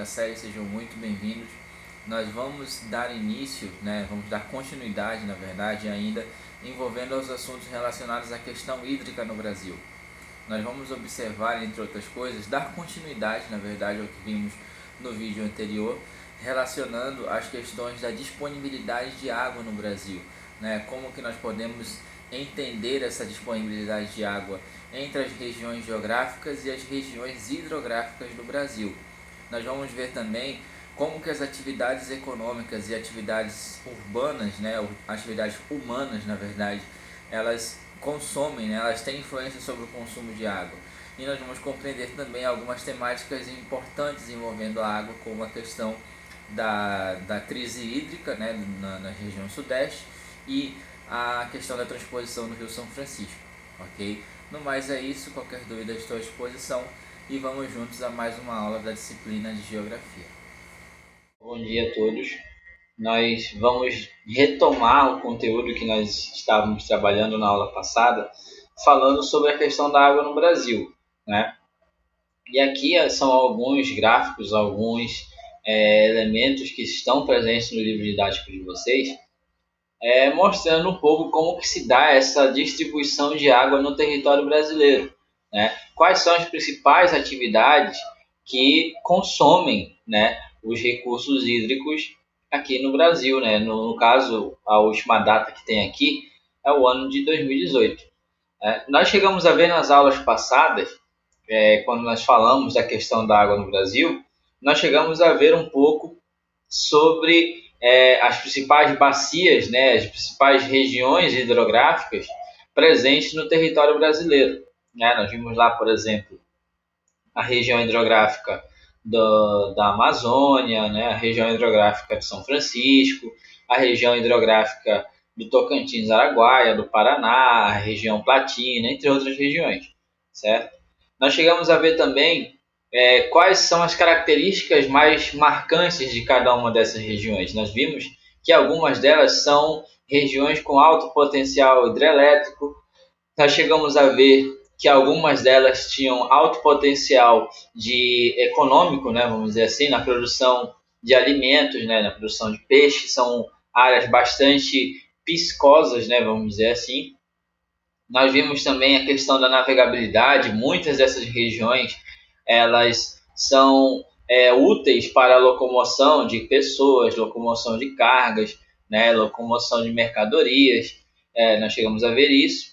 primeira série, sejam muito bem-vindos. Nós vamos dar início, vamos dar continuidade, na verdade, ainda envolvendo os assuntos relacionados à questão hídrica no Brasil. Nós vamos observar, entre outras coisas, dar continuidade, na verdade, ao que vimos no vídeo anterior, relacionando as questões da disponibilidade de água no Brasil, como que nós podemos entender essa disponibilidade de água entre as regiões geográficas e as regiões hidrográficas do Brasil. Nós vamos ver também como que as atividades econômicas e atividades urbanas, atividades humanas, na verdade, elas consomem, elas têm influência sobre o consumo de água. E nós vamos compreender também algumas temáticas importantes envolvendo a água, como a questão da crise hídrica, na região sudeste, e a questão da transposição do Rio São Francisco, ok? No mais é isso, qualquer dúvida estou à disposição e vamos juntos a mais uma aula da disciplina de Geografia. Bom dia a todos. Nós vamos retomar o conteúdo que nós estávamos trabalhando na aula passada, falando sobre a questão da água no Brasil, E aqui são alguns gráficos, alguns elementos que estão presentes no livro didático de vocês, mostrando um pouco como que se dá essa distribuição de água no território brasileiro, Quais são as principais atividades que consomem, os recursos hídricos aqui no Brasil, No caso, a última data que tem aqui é o ano de 2018. Nós chegamos a ver nas aulas passadas, quando nós falamos da questão da água no Brasil, nós chegamos a ver um pouco sobre as principais bacias, as principais regiões hidrográficas presentes no território brasileiro. Nós vimos lá, por exemplo, a região hidrográfica da Amazônia, a região hidrográfica de São Francisco, a região hidrográfica do Tocantins, Araguaia, do Paraná, a região Platina, entre outras regiões, certo? Nós chegamos a ver também quais são as características mais marcantes de cada uma dessas regiões. Nós vimos que algumas delas são regiões com alto potencial hidrelétrico. Nós chegamos a ver que algumas delas tinham alto potencial econômico, vamos dizer assim, na produção de alimentos, na produção de peixe. São áreas bastante piscosas, vamos dizer assim. Nós vimos também a questão da navegabilidade. Muitas dessas regiões elas são úteis para a locomoção de pessoas, locomoção de cargas, locomoção de mercadorias. Nós chegamos a ver isso,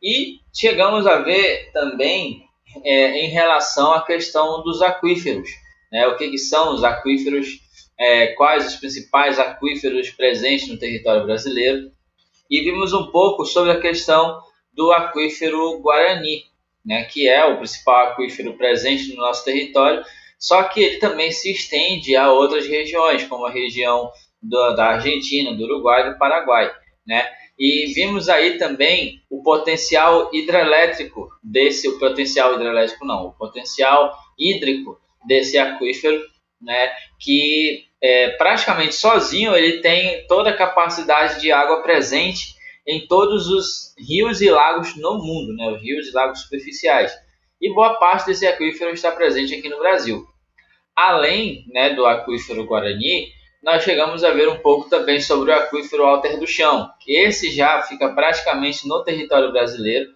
E chegamos a ver também em relação à questão dos aquíferos, O que são os aquíferos, quais os principais aquíferos presentes no território brasileiro. E vimos um pouco sobre a questão do aquífero Guarani, que é o principal aquífero presente no nosso território, só que ele também se estende a outras regiões, como a região da Argentina, do Uruguai e do Paraguai, E vimos aí também o potencial hidrelétrico o potencial hídrico desse aquífero, que praticamente sozinho ele tem toda a capacidade de água presente em todos os rios e lagos no mundo, os rios e lagos superficiais. E boa parte desse aquífero está presente aqui no Brasil. Além do aquífero Guarani, nós chegamos a ver um pouco também sobre o aquífero Alter do Chão. Esse já fica praticamente no território brasileiro,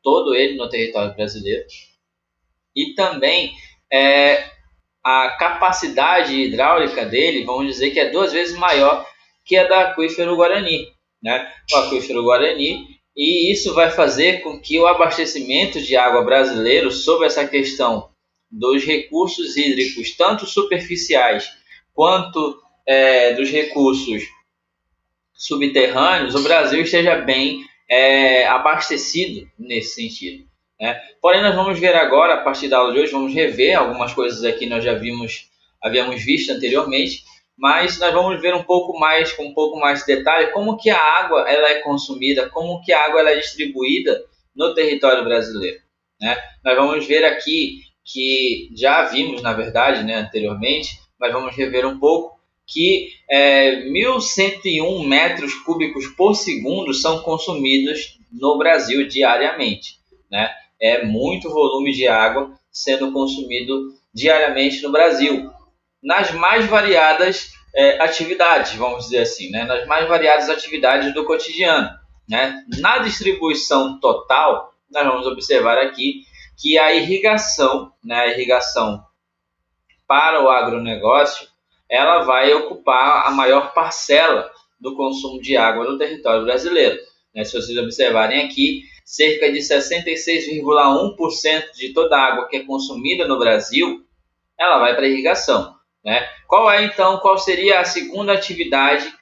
todo ele no território brasileiro. E também a capacidade hidráulica dele, vamos dizer que é 2 vezes maior que a do aquífero Guarani, O aquífero Guarani, e isso vai fazer com que o abastecimento de água brasileiro, sobre essa questão dos recursos hídricos, tanto superficiais quanto dos recursos subterrâneos, o Brasil esteja bem abastecido nesse sentido. Porém, nós vamos ver agora, a partir da aula de hoje, vamos rever algumas coisas aqui que nós já havíamos visto anteriormente, mas nós vamos ver com um pouco mais de detalhe como que a água ela é consumida, como que a água ela é distribuída no território brasileiro. Nós vamos ver aqui que já vimos, na verdade, anteriormente, mas vamos rever um pouco que 1.101 metros cúbicos por segundo são consumidos no Brasil diariamente. É muito volume de água sendo consumido diariamente no Brasil, nas mais variadas atividades, vamos dizer assim, né? Nas mais variadas atividades do cotidiano. Né? Na distribuição total, nós vamos observar aqui que a irrigação, né, a irrigação para o agronegócio, ela vai ocupar a maior parcela do consumo de água no território brasileiro. Né? Se vocês observarem aqui, cerca de 66,1% de toda a água que é consumida no Brasil, ela vai para a irrigação. Né? Qual seria a segunda atividade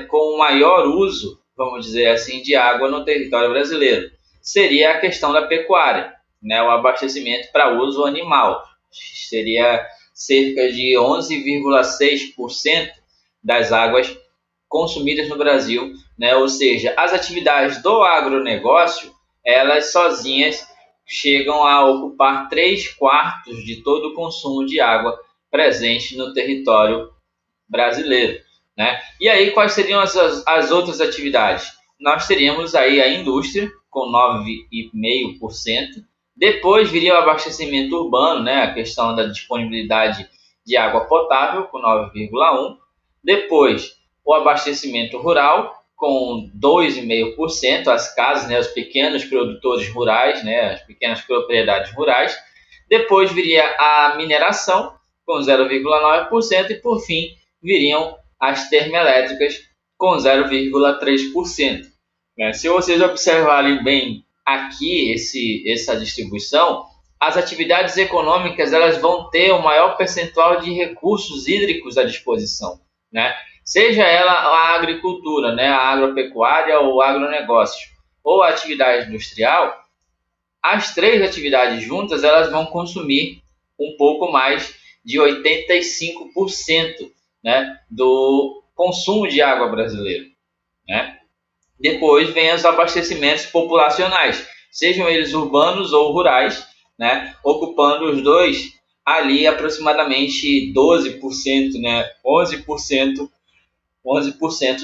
com o maior uso, vamos dizer assim, de água no território brasileiro? Seria a questão da pecuária, né? O abastecimento para uso animal. Seria cerca de 11,6% das águas consumidas no Brasil, né? Ou seja, as atividades do agronegócio, elas sozinhas chegam a ocupar 3/4 de todo o consumo de água presente no território brasileiro. Né? E aí, quais seriam as outras atividades? Nós teríamos aí a indústria, com 9,5%. Depois viria o abastecimento urbano, né? A questão da disponibilidade de água potável, com 9,1%. Depois, o abastecimento rural, com 2,5%, as casas, né, os pequenos produtores rurais, né, as pequenas propriedades rurais. Depois viria a mineração, com 0,9%, e por fim viriam as termoelétricas, com 0,3%. Se vocês observarem bem aqui essa distribuição, as atividades econômicas elas vão ter o maior percentual de recursos hídricos à disposição, né? Seja ela a agricultura, né, a agropecuária ou o agronegócio, ou a atividade industrial, as três atividades juntas elas vão consumir um pouco mais de 85%, né, do consumo de água brasileiro. Né? Depois vem os abastecimentos populacionais, sejam eles urbanos ou rurais, né, ocupando os dois ali aproximadamente 12%, né, 11%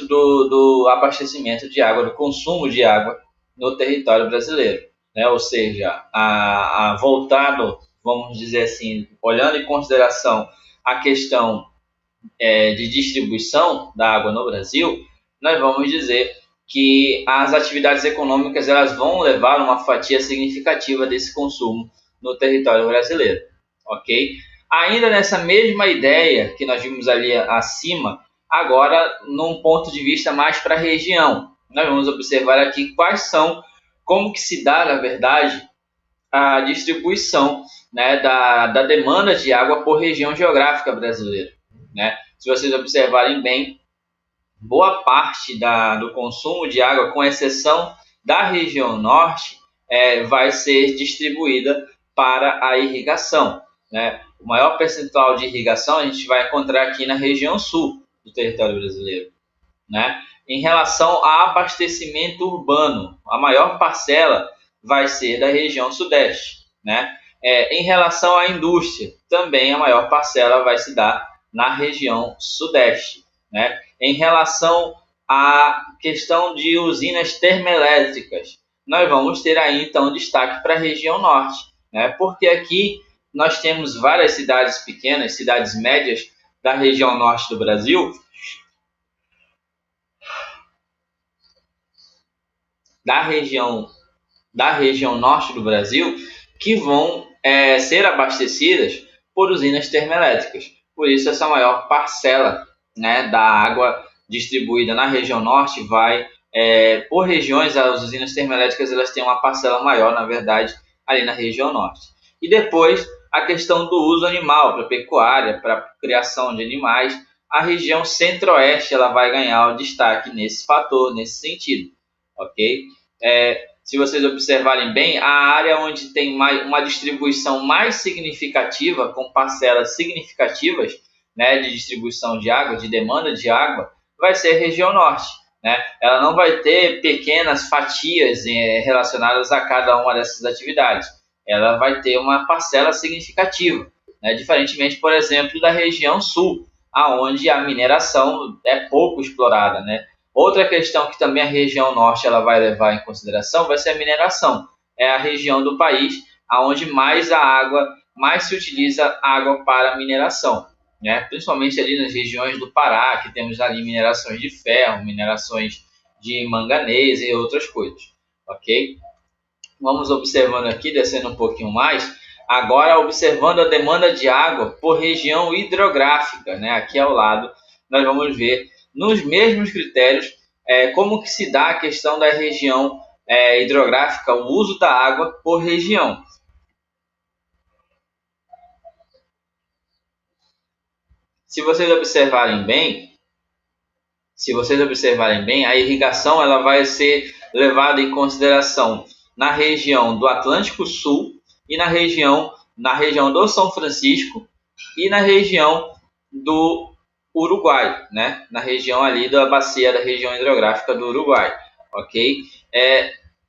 do abastecimento de água, do consumo de água no território brasileiro. Né? Ou seja, voltado, vamos dizer assim, olhando em consideração a questão de distribuição da água no Brasil, nós vamos dizer que as atividades econômicas elas vão levar uma fatia significativa desse consumo no território brasileiro. Ok? Ainda nessa mesma ideia que nós vimos ali acima, agora num ponto de vista mais para a região, nós vamos observar aqui como que se dá, na verdade, a distribuição, né, da demanda de água por região geográfica brasileira. Né? Se vocês observarem bem, boa parte do consumo de água, com exceção da região norte, vai ser distribuída para a irrigação. Né? O maior percentual de irrigação a gente vai encontrar aqui na região sul do território brasileiro. Né? Em relação a abastecimento urbano, a maior parcela vai ser da região sudeste. Né? Em relação à indústria, também a maior parcela vai se dar na região sudeste. Né? Em relação à questão de usinas termoelétricas, nós vamos ter aí então destaque para a região norte, né? Porque aqui nós temos várias cidades pequenas, cidades médias da região norte do Brasil, da região norte do Brasil, que vão ser abastecidas por usinas termoelétricas. Por isso, essa maior parcela, né, da água distribuída na região norte vai, por regiões, as usinas termoelétricas elas têm uma parcela maior, na verdade, ali na região norte. E depois, a questão do uso animal, para pecuária, para criação de animais, a região centro-oeste ela vai ganhar o destaque nesse fator, nesse sentido. Ok? Se vocês observarem bem, a área onde tem uma distribuição mais significativa, com parcelas significativas, né, de distribuição de água, de demanda de água, vai ser a região norte. Né? Ela não vai ter pequenas fatias relacionadas a cada uma dessas atividades. Ela vai ter uma parcela significativa, né? Diferentemente, por exemplo, da região sul, aonde a mineração é pouco explorada. Né? Outra questão que também a região norte ela vai levar em consideração vai ser a mineração. É a região do país onde mais a água mais se utiliza água para mineração, né? Principalmente ali nas regiões do Pará, que temos ali minerações de ferro, minerações de manganês e outras coisas, ok? Vamos observando aqui, descendo um pouquinho mais, agora observando a demanda de água por região hidrográfica, né? Aqui ao lado nós vamos ver nos mesmos critérios como que se dá a questão da região hidrográfica, o uso da água por região. Se vocês observarem bem, a irrigação ela vai ser levada em consideração na região do Atlântico Sul e na região do São Francisco e na região do Uruguai, né? Na região ali da bacia da região hidrográfica do Uruguai, ok?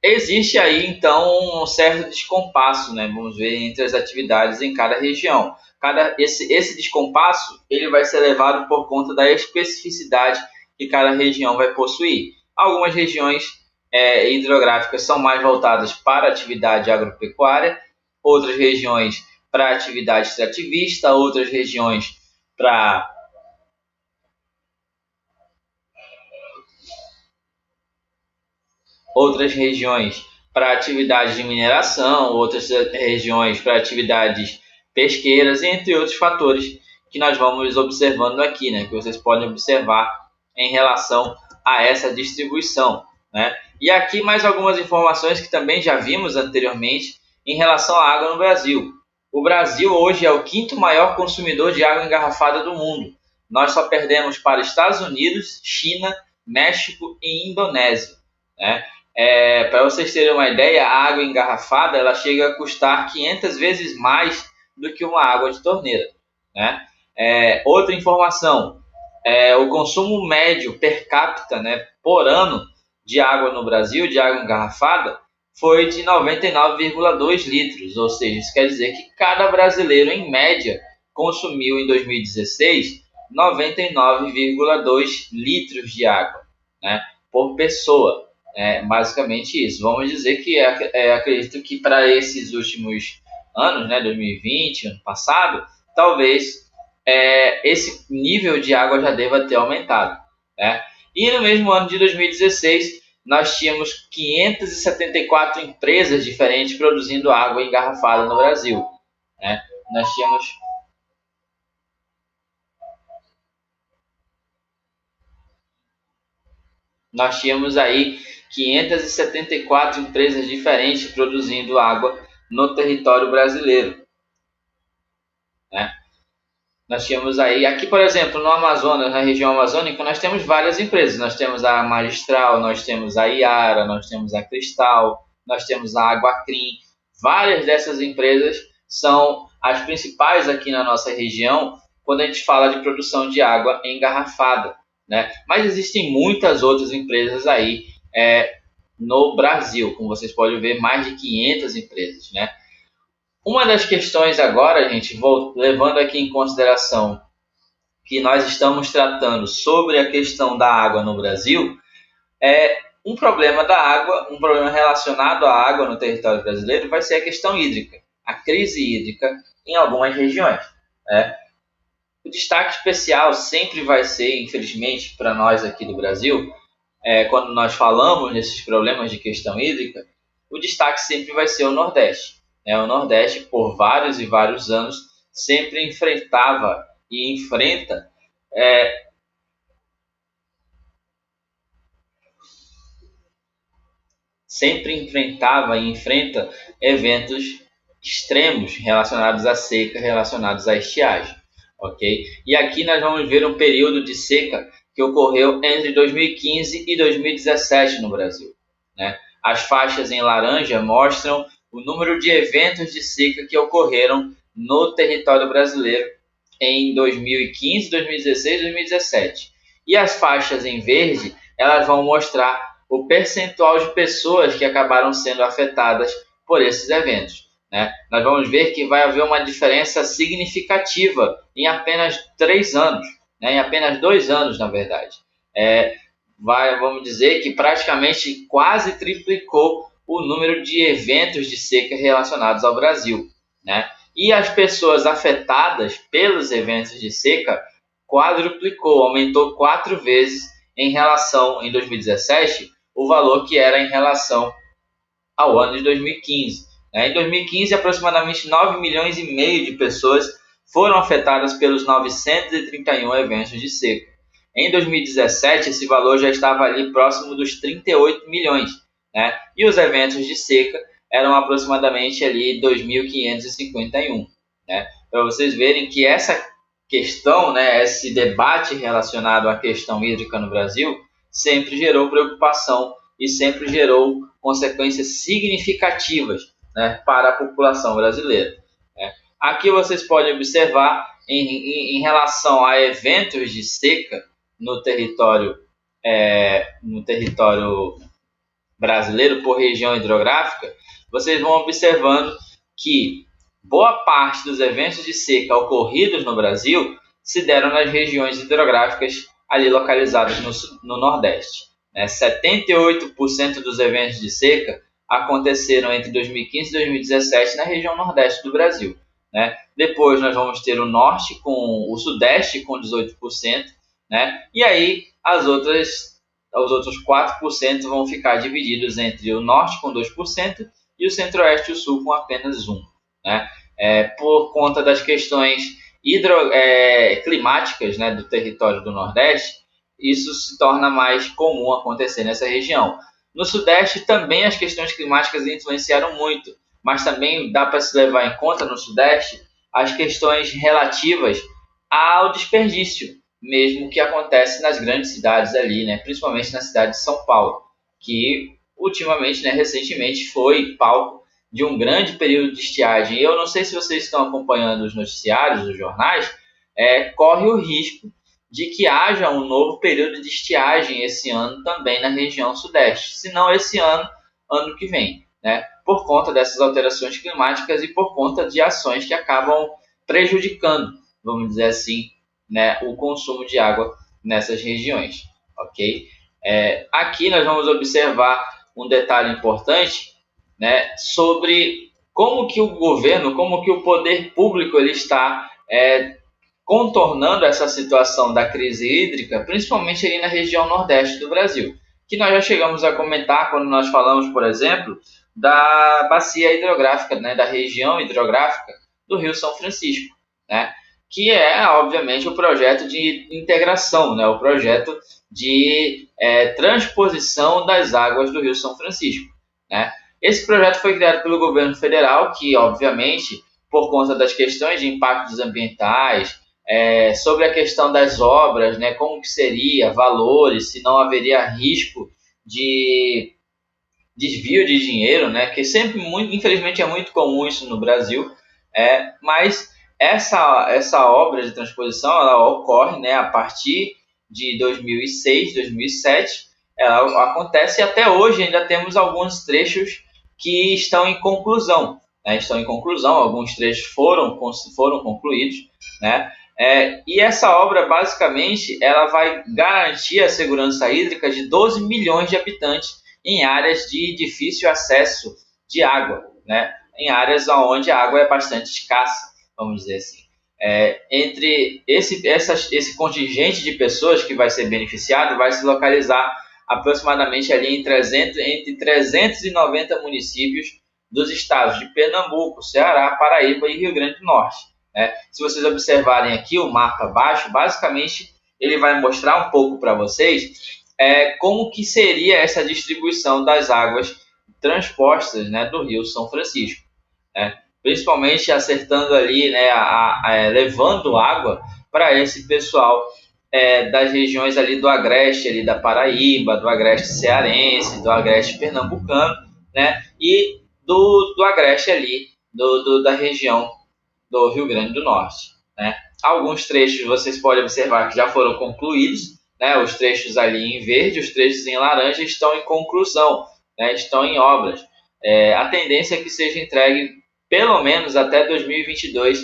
Existe aí então um certo descompasso, né? Vamos ver entre as atividades em cada região. Esse descompasso ele vai ser levado por conta da especificidade que cada região vai possuir. Algumas regiões hidrográficas são mais voltadas para a atividade agropecuária, outras regiões para a atividade extrativista, outras regiões para atividades de mineração, outras regiões para atividades pesqueiras, entre outros fatores que nós vamos observando aqui, né, que vocês podem observar em relação a essa distribuição, né? E aqui mais algumas informações que também já vimos anteriormente em relação à água no Brasil. O Brasil hoje é o quinto maior consumidor de água engarrafada do mundo. Nós só perdemos para Estados Unidos, China, México e Indonésia, né? Para vocês terem uma ideia, a água engarrafada ela chega a custar 500 vezes mais do que uma água de torneira, né? Outra informação, o consumo médio per capita, né, por ano de água no Brasil, de água engarrafada, foi de 99,2 litros, ou seja, isso quer dizer que cada brasileiro, em média, consumiu em 2016 99,2 litros de água, né, por pessoa. Basicamente isso. Vamos dizer que acredito que para esses últimos anos, né, 2020, ano passado, talvez esse nível de água já deva ter aumentado, né? E no mesmo ano de 2016, nós tínhamos 574 empresas diferentes produzindo água engarrafada no Brasil, né? Nós tínhamos aí 574 empresas diferentes produzindo água no território brasileiro, né? Nós tínhamos aí, aqui por exemplo, no Amazonas, na região amazônica, nós temos várias empresas. Nós temos a Magistral, nós temos a Iara, nós temos a Cristal, nós temos a Aguacrim. Várias dessas empresas são as principais aqui na nossa região quando a gente fala de produção de água engarrafada, né? Mas existem muitas outras empresas aí no Brasil, como vocês podem ver, mais de 500 empresas, né? Uma das questões agora, gente, levando aqui em consideração que nós estamos tratando sobre a questão da água no Brasil, um problema da água, um problema relacionado à água no território brasileiro vai ser a questão hídrica, a crise hídrica em algumas regiões, né? O destaque especial sempre vai ser, infelizmente, para nós aqui do Brasil, quando nós falamos desses problemas de questão hídrica, o destaque sempre vai ser o Nordeste. O Nordeste, por vários e vários anos, sempre enfrentava e enfrenta e enfrenta eventos extremos relacionados à seca, relacionados à estiagem, ok? E aqui nós vamos ver um período de seca que ocorreu entre 2015 e 2017 no Brasil, né? As faixas em laranja mostram o número de eventos de seca que ocorreram no território brasileiro em 2015, 2016 e 2017. E as faixas em verde, elas vão mostrar o percentual de pessoas que acabaram sendo afetadas por esses eventos, né? Nós vamos ver que vai haver uma diferença significativa em apenas 3 anos, né? Em apenas 2 anos, na verdade. Vamos dizer que praticamente quase triplicou o número de eventos de seca relacionados ao Brasil, né? E as pessoas afetadas pelos eventos de seca quadruplicou, aumentou 4 vezes em relação, em 2017, o valor que era em relação ao ano de 2015. Em 2015, aproximadamente 9 milhões e meio de pessoas foram afetadas pelos 931 eventos de seca. Em 2017, esse valor já estava ali próximo dos 38 milhões, né? E os eventos de seca eram aproximadamente ali 2.551, né? Para vocês verem que essa questão, né, esse debate relacionado à questão hídrica no Brasil sempre gerou preocupação e sempre gerou consequências significativas, né, para a população brasileira. Aqui vocês podem observar em relação a eventos de seca no território brasileiro por região hidrográfica, vocês vão observando que boa parte dos eventos de seca ocorridos no Brasil se deram nas regiões hidrográficas ali localizadas no Nordeste. 78% dos eventos de seca aconteceram entre 2015 e 2017 na região Nordeste do Brasil. Depois nós vamos ter o Norte com o Sudeste com 18%, e aí os outros 4% vão ficar divididos entre o Norte com 2% e o Centro-Oeste e o Sul com apenas 1%. Por conta das questões climáticas, do território do Nordeste, isso se torna mais comum acontecer nessa região. No Sudeste também as questões climáticas influenciaram muito, mas também dá para se levar em conta no Sudeste as questões relativas ao desperdício, mesmo que acontece nas grandes cidades ali, principalmente na cidade de São Paulo, que ultimamente, recentemente, foi palco de um grande período de estiagem. Eu não sei se vocês estão acompanhando os noticiários, os jornais, corre o risco de que haja um novo período de estiagem esse ano também na região Sudeste, se não esse ano, ano que vem, por conta dessas alterações climáticas e por conta de ações que acabam prejudicando, vamos dizer assim, o consumo de água nessas regiões, ok? Aqui nós vamos observar um detalhe importante, sobre como que o governo, como que o poder público ele está contornando essa situação da crise hídrica, principalmente ali na região Nordeste do Brasil, que nós já chegamos a comentar quando nós falamos, por exemplo, da bacia hidrográfica, da região hidrográfica do Rio São Francisco, que é, obviamente, o projeto de integração, o projeto de transposição das águas do Rio São Francisco. Esse projeto foi criado pelo governo federal, que, obviamente, por conta das questões de impactos ambientais, sobre a questão das obras, como que seria, valores, se não haveria risco de desvio de dinheiro, que sempre, infelizmente, é muito comum isso no Brasil, mas essa obra de transposição ela ocorre a partir de 2006, 2007, ela acontece e até hoje ainda temos alguns trechos que estão em conclusão. Alguns trechos foram concluídos, e essa obra basicamente ela vai garantir a segurança hídrica de 12 milhões de habitantes em áreas de difícil acesso de água, em áreas onde a água é bastante escassa, vamos dizer assim. Entre esse contingente de pessoas que vai ser beneficiado vai se localizar aproximadamente ali entre 390 municípios dos estados de Pernambuco, Ceará, Paraíba e Rio Grande do Norte. Se vocês observarem aqui o mapa abaixo, basicamente ele vai mostrar um pouco para vocês como que seria essa distribuição das águas transpostas do Rio São Francisco. Principalmente acertando ali, levando água para esse pessoal das regiões ali do agreste ali da Paraíba, do agreste cearense, do agreste pernambucano, e do agreste ali da região do Rio Grande do Norte. Alguns trechos vocês podem observar que já foram concluídos, os trechos ali em verde, os trechos em laranja estão em conclusão, estão em obras. A tendência é que seja entregue pelo menos até 2022,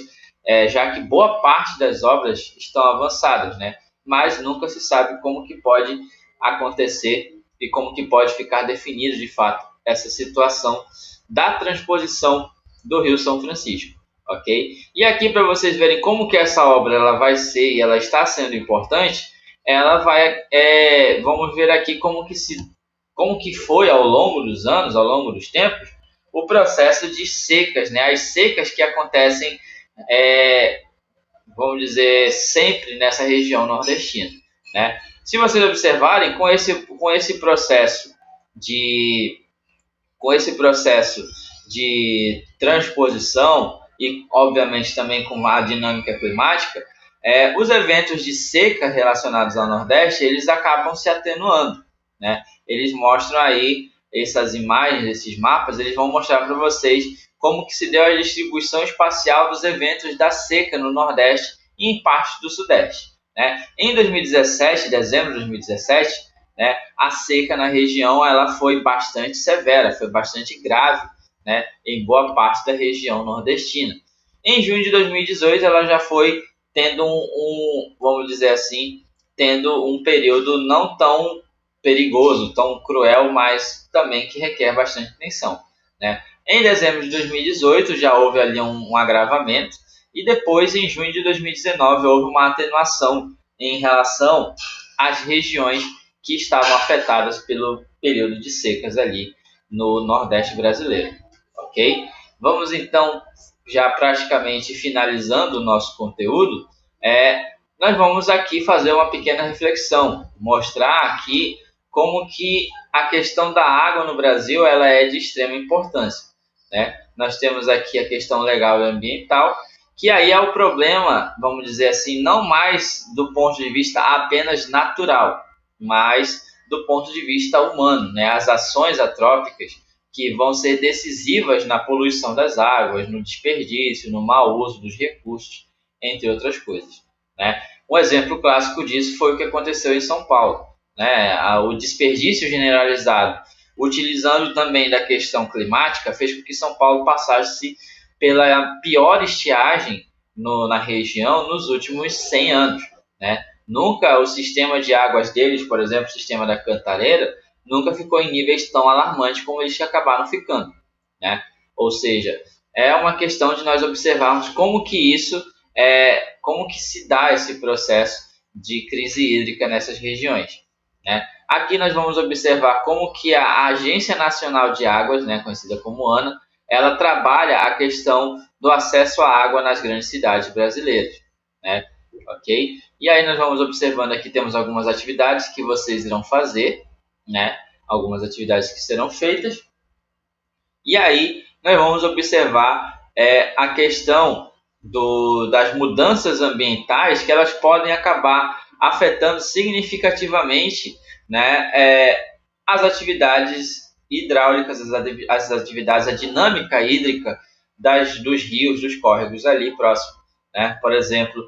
já que boa parte das obras estão avançadas, mas nunca se sabe como que pode acontecer e como que pode ficar definido de fato essa situação da transposição do Rio São Francisco, ok? E aqui para vocês verem como que essa obra ela vai ser e ela está sendo importante, ela vai, vamos ver aqui como que foi ao longo dos anos, ao longo dos tempos, o processo de secas, né? As secas que acontecem, vamos dizer, sempre nessa região nordestina, né? Se vocês observarem, com esse processo de transposição e, obviamente, também com a dinâmica climática, os eventos de seca relacionados ao Nordeste, eles acabam se atenuando, né? Eles mostram aí, essas imagens, esses mapas, eles vão mostrar para vocês como que se deu a distribuição espacial dos eventos da seca no Nordeste e em partes do Sudeste, né? Em 2017, dezembro de 2017, né, a seca na região ela foi bastante severa, foi bastante grave, né, em boa parte da região nordestina. Em junho de 2018, ela já foi tendo vamos dizer assim, tendo um período não tão perigoso, tão cruel, mas também que requer bastante atenção, né? Em dezembro de 2018 já houve ali um agravamento e depois em junho de 2019 houve uma atenuação em relação às regiões que estavam afetadas pelo período de secas ali no Nordeste brasileiro, ok? Vamos então, já praticamente finalizando o nosso conteúdo, nós vamos aqui fazer uma pequena reflexão, mostrar aqui como que a questão da água no Brasil ela é de extrema importância, né? Nós temos aqui a questão legal e ambiental, que aí é o problema, vamos dizer assim, não mais do ponto de vista apenas natural, mas do ponto de vista humano, né? As ações antrópicas que vão ser decisivas na poluição das águas, no desperdício, no mau uso dos recursos, entre outras coisas, né? Um exemplo clássico disso foi o que aconteceu em São Paulo, né? O desperdício generalizado, utilizando também da questão climática, fez com que São Paulo passasse pela pior estiagem na região nos últimos 100 anos, né? Nunca o sistema de águas deles, por exemplo, o sistema da Cantareira, nunca ficou em níveis tão alarmantes como eles acabaram ficando, né? Ou seja, é uma questão de nós observarmos como que como que se dá esse processo de crise hídrica nessas regiões, né? Aqui nós vamos observar como que a Agência Nacional de Águas, né, conhecida como ANA, ela trabalha a questão do acesso à água nas grandes cidades brasileiras, né? Ok? E aí nós vamos observando aqui, temos algumas atividades que vocês irão fazer, né? Algumas atividades que serão feitas. E aí nós vamos observar a questão das mudanças ambientais que elas podem acabar afetando significativamente, né, as atividades hidráulicas, as atividades, a dinâmica hídrica dos rios, dos córregos ali próximo, né? Por exemplo,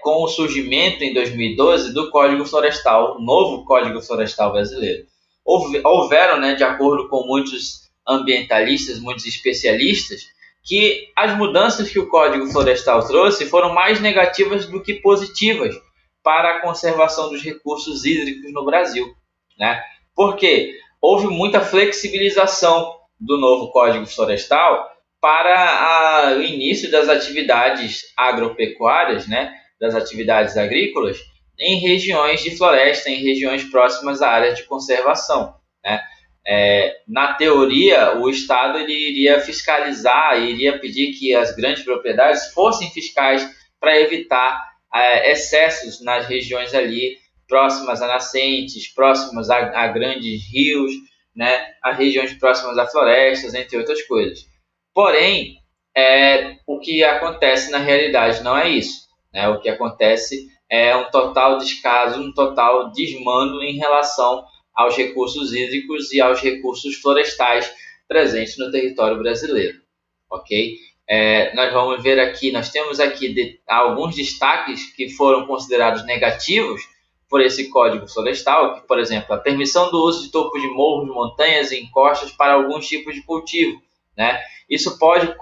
com o surgimento em 2012 do Código Florestal, o novo Código Florestal brasileiro. Houveram, né, de acordo com muitos ambientalistas, muitos especialistas, que as mudanças que o Código Florestal trouxe foram mais negativas do que positivas para a conservação dos recursos hídricos no Brasil, né? Porque houve muita flexibilização do novo Código Florestal para o início das atividades agropecuárias, né, das atividades agrícolas, em regiões de floresta, em regiões próximas a áreas de conservação, né? Na teoria, o Estado ele iria fiscalizar, iria pedir que as grandes propriedades fossem fiscais para evitar excessos nas regiões ali próximas a nascentes, próximas a grandes rios, né, as regiões próximas a florestas, entre outras coisas. Porém, o que acontece na realidade não é isso, né? O que acontece é um total descaso, um total desmando em relação aos recursos hídricos e aos recursos florestais presentes no território brasileiro, ok? Nós vamos ver aqui, nós temos aqui alguns destaques que foram considerados negativos por esse Código Florestal, que, por exemplo, a permissão do uso de topo de morros, montanhas e encostas para alguns tipos de cultivo, né? Isso pode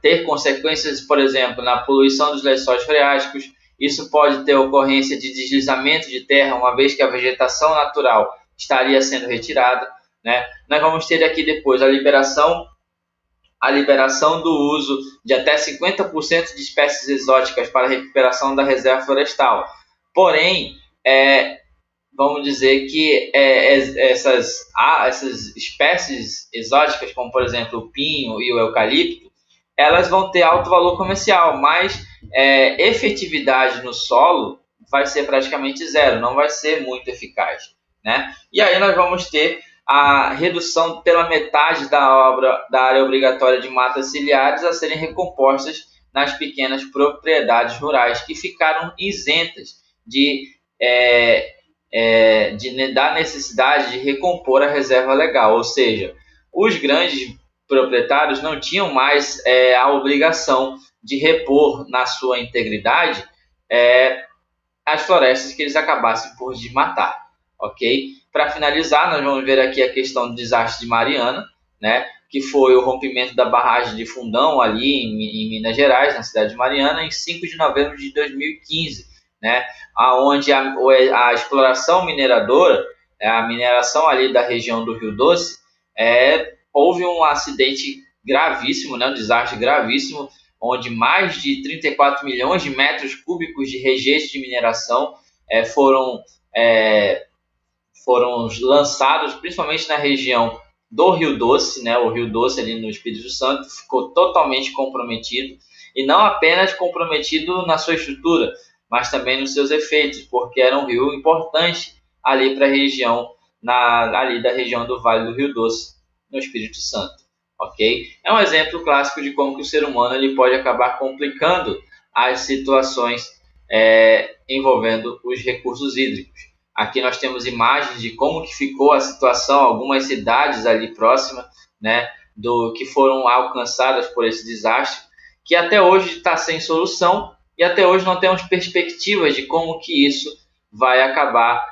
ter consequências, por exemplo, na poluição dos lençóis freáticos. Isso pode ter ocorrência de deslizamento de terra, uma vez que a vegetação natural estaria sendo retirada, né? Nós vamos ter aqui depois a liberação a liberação do uso de até 50% de espécies exóticas para a recuperação da reserva florestal. Porém, vamos dizer que essas espécies exóticas, como por exemplo o pinho e o eucalipto, elas vão ter alto valor comercial, mas efetividade no solo vai ser praticamente zero, não vai ser muito eficaz, né? E aí nós vamos ter a redução pela metade da área obrigatória de matas ciliares a serem recompostas nas pequenas propriedades rurais que ficaram isentas da necessidade de recompor a reserva legal, ou seja, os grandes proprietários não tinham mais a obrigação de repor na sua integridade as florestas que eles acabassem por desmatar, ok? Para finalizar, nós vamos ver aqui a questão do desastre de Mariana, né, que foi o rompimento da barragem de Fundão ali em Minas Gerais, na cidade de Mariana, em 5 de novembro de 2015, né, onde a exploração mineradora, a mineração ali da região do Rio Doce, houve um acidente gravíssimo, né, um desastre gravíssimo, onde mais de 34 milhões de metros cúbicos de rejeitos de mineração foram lançados, principalmente na região do Rio Doce, né? O Rio Doce ali no Espírito Santo ficou totalmente comprometido, e não apenas comprometido na sua estrutura, mas também nos seus efeitos, porque era um rio importante ali para a região, ali da região do Vale do Rio Doce, no Espírito Santo. Ok? É um exemplo clássico de como que o ser humano ele pode acabar complicando as situações envolvendo os recursos hídricos. Aqui nós temos imagens de como que ficou a situação, algumas cidades ali próximas, né, que foram alcançadas por esse desastre, que até hoje está sem solução, e até hoje não temos perspectivas de como que isso vai acabar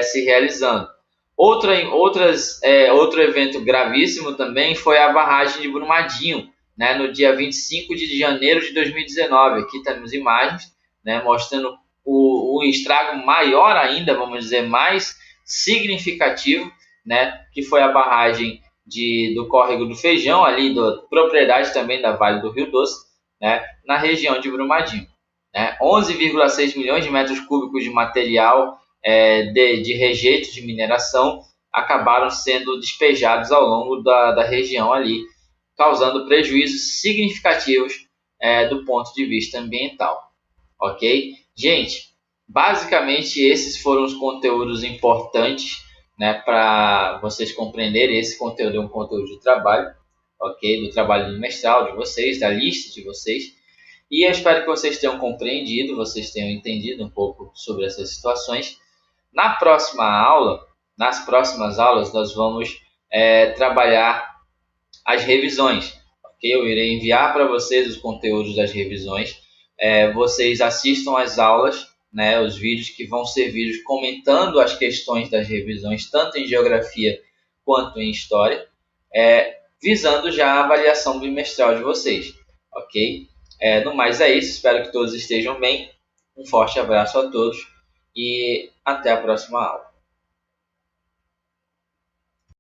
se realizando. Outro evento gravíssimo também foi a barragem de Brumadinho, né, no dia 25 de janeiro de 2019. Aqui temos imagens, né, mostrando o estrago maior ainda, vamos dizer, mais significativo, né, que foi a barragem do Córrego do Feijão, ali da propriedade também da Vale do Rio Doce, né, na região de Brumadinho. 11,6 milhões de metros cúbicos de material de rejeitos de mineração acabaram sendo despejados ao longo da região ali, causando prejuízos significativos do ponto de vista ambiental. Ok? Gente, basicamente esses foram os conteúdos importantes, né, para vocês compreenderem. Esse conteúdo é um conteúdo de trabalho, ok? Do trabalho bimestral de vocês, da lista de vocês. E eu espero que vocês tenham compreendido, vocês tenham entendido um pouco sobre essas situações. Nas próximas aulas, nós vamos trabalhar as revisões. Okay? Eu irei enviar para vocês os conteúdos das revisões. Vocês assistam às aulas, né, os vídeos que vão ser vídeos comentando as questões das revisões, tanto em geografia quanto em história, visando já a avaliação bimestral de vocês. Ok? No mais é isso, espero que todos estejam bem. Um forte abraço a todos e até a próxima aula.